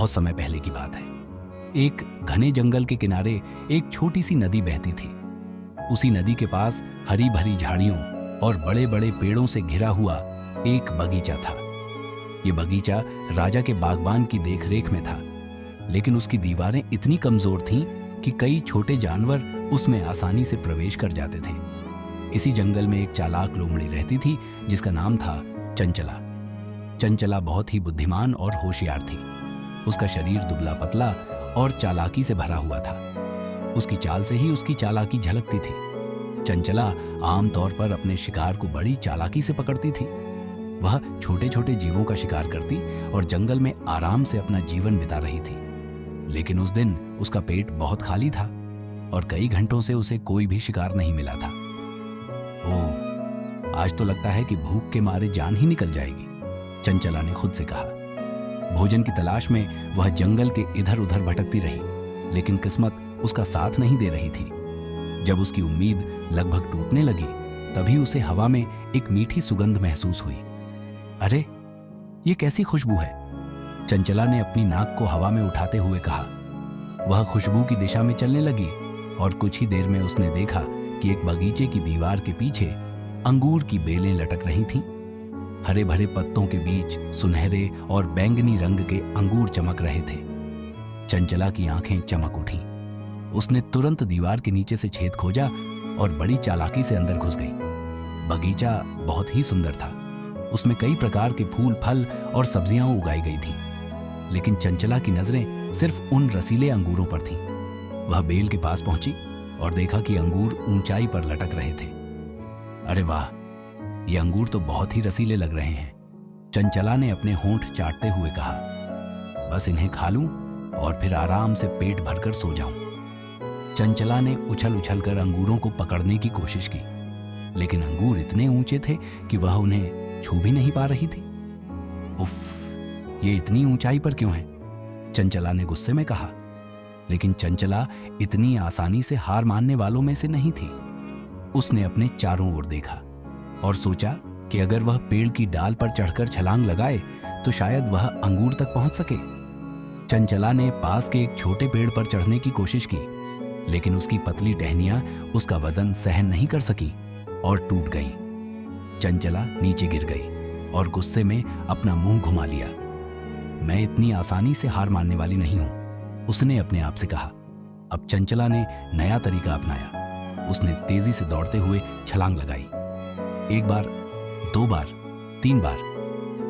बहुत समय पहले की बात है। एक घने जंगल के किनारे एक छोटी सी नदी बहती थी। उसी नदी के पास हरी भरी झाड़ियों और बड़े बड़े पेड़ों से घिरा हुआ एक बगीचा था। ये बगीचा राजा के बागबान की देखरेख में था, लेकिन उसकी दीवारें इतनी कमजोर थीं कि कई छोटे जानवर उसमें आसानी से प्रवेश कर जाते थे। इसी जंगल में एक चालाक लोमड़ी रहती थी जिसका नाम था चंचला। चंचला बहुत ही बुद्धिमान और होशियार थी। उसका शरीर दुबला पतला और चालाकी से भरा हुआ था। उसकी चाल से ही उसकी चालाकी झलकती थी। चंचला आमतौर पर अपने शिकार को बड़ी चालाकी से पकड़ती थी। वह छोटे छोटे जीवों का शिकार करती और जंगल में आराम से अपना जीवन बिता रही थी। लेकिन उस दिन उसका पेट बहुत खाली था और कई घंटों से उसे कोई भी शिकार नहीं मिला था। ओह, आज तो लगता है कि भूख के मारे जान ही निकल जाएगी, चंचला ने खुद से कहा। भोजन की तलाश में वह जंगल के इधर उधर भटकती रही, लेकिन किस्मत उसका साथ नहीं दे रही थी। जब उसकी उम्मीद लगभग टूटने लगी, तभी उसे हवा में एक मीठी सुगंध महसूस हुई। अरे, ये कैसी खुशबू है? चंचला ने अपनी नाक को हवा में उठाते हुए कहा। वह खुशबू की दिशा में चलने लगी और कुछ ही देर में उसने देखा कि एक बगीचे की दीवार के पीछे अंगूर की बेलें लटक रही थीं। हरे भरे पत्तों के बीच सुनहरे और बैंगनी रंग के अंगूर चमक रहे थे। चंचला की आंखें चमक उठी। उसने तुरंत दीवार के नीचे से छेद खोजा और बड़ी चालाकी से अंदर घुस गई। बगीचा बहुत ही सुंदर था। उसमें कई प्रकार के फूल, फल और सब्जियां उगाई गई थीं। लेकिन चंचला की नजरें सिर्फ उन रसीले अंगूरों पर थीं। वह बेल के पास पहुंची और देखा कि अंगूर ऊंचाई पर लटक रहे थे। अरे वाह, ये अंगूर तो बहुत ही रसीले लग रहे हैं, चंचला ने अपने होंठ चाटते हुए कहा। बस इन्हें खा लूं और फिर आराम से पेट भरकर सो जाऊं। चंचला ने उछल उछल कर अंगूरों को पकड़ने की कोशिश की, लेकिन अंगूर इतने ऊंचे थे कि वह उन्हें छू भी नहीं पा रही थी। उफ, ये इतनी ऊंचाई पर क्यों है? चंचला ने गुस्से में कहा। लेकिन चंचला इतनी आसानी से हार मानने वालों में से नहीं थी। उसने अपने चारों ओर देखा और सोचा कि अगर वह पेड़ की डाल पर चढ़कर छलांग लगाए तो शायद वह अंगूर तक पहुंच सके। चंचला ने पास के एक छोटे पेड़ पर चढ़ने की कोशिश की, लेकिन उसकी पतली टहनियां उसका वजन सहन नहीं कर सकी और टूट गईं। चंचला नीचे गिर गई और गुस्से में अपना मुंह घुमा लिया। मैं इतनी आसानी से हार मानने वाली नहीं हूं, उसने अपने आप से कहा। अब चंचला ने नया तरीका अपनाया। उसने तेजी से दौड़ते हुए छलांग लगाई। एक बार, दो बार, 3 बार,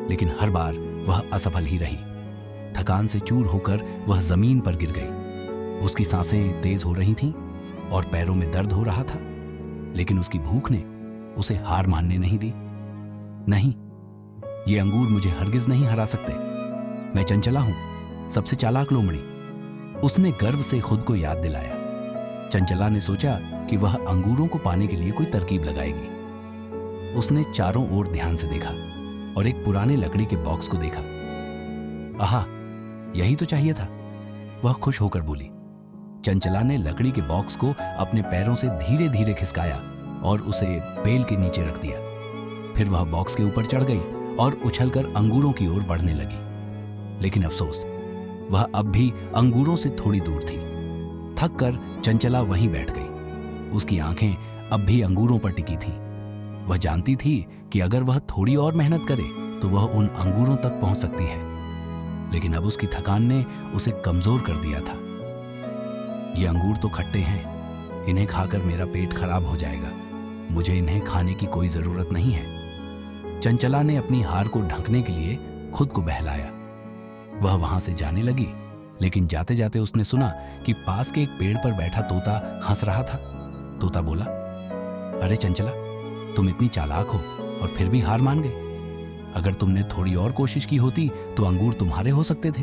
लेकिन हर बार वह असफल ही रही। थकान से चूर होकर वह जमीन पर गिर गई। उसकी सांसें तेज हो रही थीं और पैरों में दर्द हो रहा था, लेकिन उसकी भूख ने उसे हार मानने नहीं दी। नहीं, ये अंगूर मुझे हरगिज नहीं हरा सकते। मैं चंचला हूं, सबसे चालाक लोमड़ी, उसने गर्व से खुद को याद दिलाया। चंचला ने सोचा कि वह अंगूरों को पाने के लिए कोई तरकीब लगाएगी। उसने चारों ओर ध्यान से देखा और एक पुराने लकड़ी के बॉक्स को देखा। आहा, यही तो चाहिए था, वह खुश होकर बोली। चंचला ने लकड़ी के बॉक्स को अपने पैरों से धीरे धीरे खिसकाया और उसे बेल के नीचे रख दिया। फिर वह बॉक्स के ऊपर चढ़ गई और उछलकर अंगूरों की ओर बढ़ने लगी। लेकिन अफसोस, वह अब भी अंगूरों से थोड़ी दूर थी। थक कर चंचला वहीं बैठ गई। उसकी आंखें अब भी अंगूरों पर टिकी थीं। वह जानती थी कि अगर वह थोड़ी और मेहनत करे तो वह उन अंगूरों तक पहुंच सकती है, लेकिन अब उसकी थकान ने उसे कमजोर कर दिया था। ये अंगूर तो खट्टे हैं, इन्हें खाकर मेरा पेट खराब हो जाएगा। मुझे इन्हें खाने की कोई जरूरत नहीं है। चंचला ने अपनी हार को ढकने के लिए खुद को बहलाया। वह वहां से जाने लगी, लेकिन जाते जाते उसने सुना कि पास के एक पेड़ पर बैठा तोता हंस रहा था। तोता बोला, अरे चंचला, तुम इतनी चालाक हो और फिर भी हार मान गए। अगर तुमने थोड़ी और कोशिश की होती तो अंगूर तुम्हारे हो सकते थे।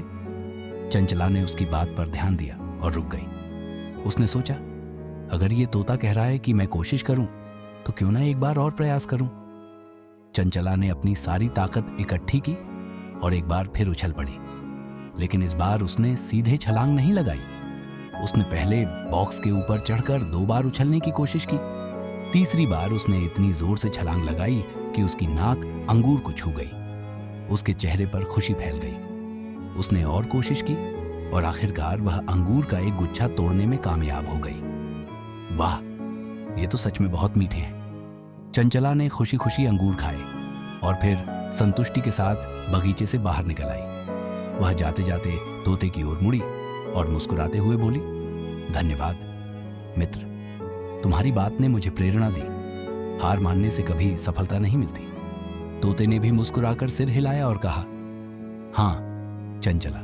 चंचला ने उसकी बात पर ध्यान दिया और रुक गई। उसने सोचा, अगर ये तोता कह रहा है कि मैं कोशिश करूं तो क्यों ना एक बार और प्रयास करूं। चंचला ने अपनी सारी ताकत इकट्ठी की और एक बार फिर उछल पड़ी, लेकिन इस बार उसने सीधे छलांग नहीं लगाई। उसने पहले बॉक्स के ऊपर चढ़कर 2 बार उछलने की कोशिश की। तीसरी बार उसने इतनी जोर से छलांग लगाई कि उसकी नाक अंगूर को छू गई। उसके चेहरे पर खुशी फैल गई। उसने और कोशिश की और आखिरकार वह अंगूर का एक गुच्छा तोड़ने में कामयाब हो गई। वाह, ये तो सच में बहुत मीठे हैं। चंचला ने खुशी खुशी अंगूर खाए और फिर संतुष्टि के साथ बगीचे से बाहर निकल आई। वह जाते जाते तोते की ओर मुड़ी और मुस्कुराते हुए बोली, धन्यवाद मित्र, तुम्हारी बात ने मुझे प्रेरणा दी। हार मानने से कभी सफलता नहीं मिलती। तोते ने भी मुस्कुराकर सिर हिलाया और कहा, हाँ चंचला,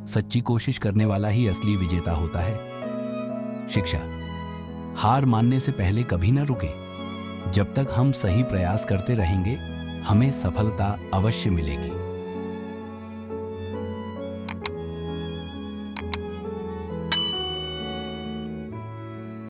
सच्ची कोशिश करने वाला ही असली विजेता होता है। शिक्षा, हार मानने से पहले कभी न रुकें। जब तक हम सही प्रयास करते रहेंगे, हमें सफलता अवश्य मिलेगी।